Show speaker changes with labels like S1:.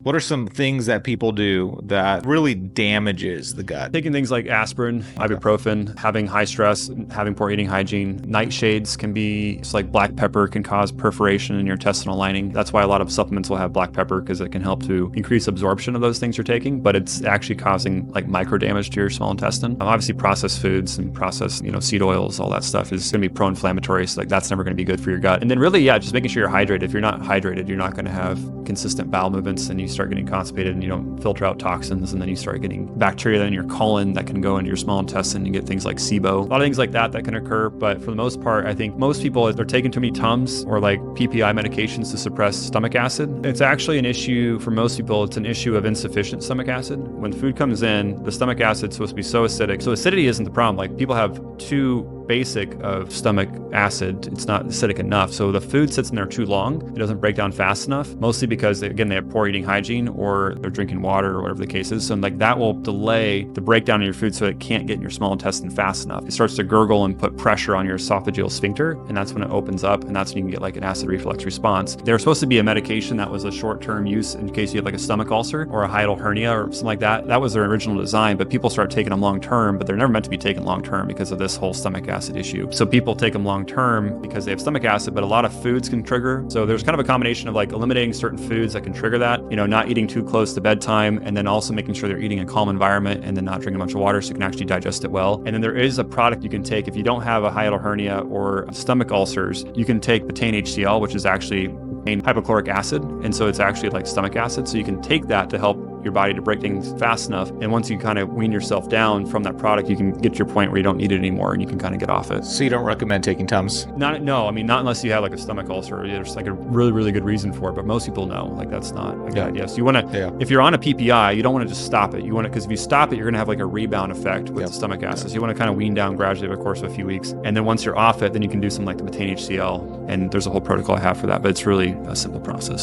S1: What are some things that people do that really damages the gut?
S2: Taking things like aspirin, ibuprofen, having high stress, having poor eating hygiene. Nightshades can be, it's like black pepper can cause perforation in your intestinal lining. That's why a lot of supplements will have black pepper, because it can help to increase absorption of those things you're taking, but it's actually causing like micro damage to your small intestine. Obviously processed foods and processed, seed oils, all that stuff is going to be pro-inflammatory. So like that's never going to be good for your gut. And then really, just making sure you're hydrated. If you're not hydrated, you're not going to have consistent bowel movements, and you start getting constipated and you don't filter out toxins, and then you start getting bacteria in your colon that can go into your small intestine and get things like SIBO. A lot of things like that can occur, but for the most part, I think most people, they're taking too many Tums or like PPI medications to suppress stomach acid. It's actually an issue for most people. It's an issue of insufficient stomach acid. When food comes in, the stomach acid is supposed to be so acidic. So acidity isn't the problem. Like people have too basic of stomach acid, it's not acidic enough. So the food sits in there too long, it doesn't break down fast enough, mostly because they have poor eating hygiene or they're drinking water or whatever the case is. So like that will delay the breakdown of your food so it can't get in your small intestine fast enough. It starts to gurgle and put pressure on your esophageal sphincter, and that's when it opens up, and that's when you can get like an acid reflux response. There's supposed to be a medication that was a short-term use in case you have like a stomach ulcer or a hiatal hernia or something like that. That was their original design, but people start taking them long-term, but they're never meant to be taken long-term because of this whole stomach acid issue. So people take them long-term because they have stomach acid, but a lot of foods can trigger. So there's kind of a combination of like eliminating certain foods that can trigger that, not eating too close to bedtime, and then also making sure they're eating a calm environment and then not drinking a bunch of water so you can actually digest it well. And then there is a product you can take if you don't have a hiatal hernia or stomach ulcers. You can take betaine HCl, which is actually hypochloric acid, and so it's actually like stomach acid. So you can take that to help your body to break things fast enough, and once you kind of wean yourself down from that product, you can get to your point where you don't need it anymore and you can kind of get off it.
S1: So you don't recommend taking Tums?
S2: Not unless you have like a stomach ulcer or there's like a really, really good reason for it, but most people know like that's not a good idea. So you want to, if you're on a PPI, you don't want to just stop it. You want to, because if you stop it, you're going to have like a rebound effect with the stomach acid. So you want to kind of wean down gradually over the course of a few weeks, and then once you're off it, then you can do something like the betaine HCl, and there's a whole protocol I have for that, but it's really a simple process.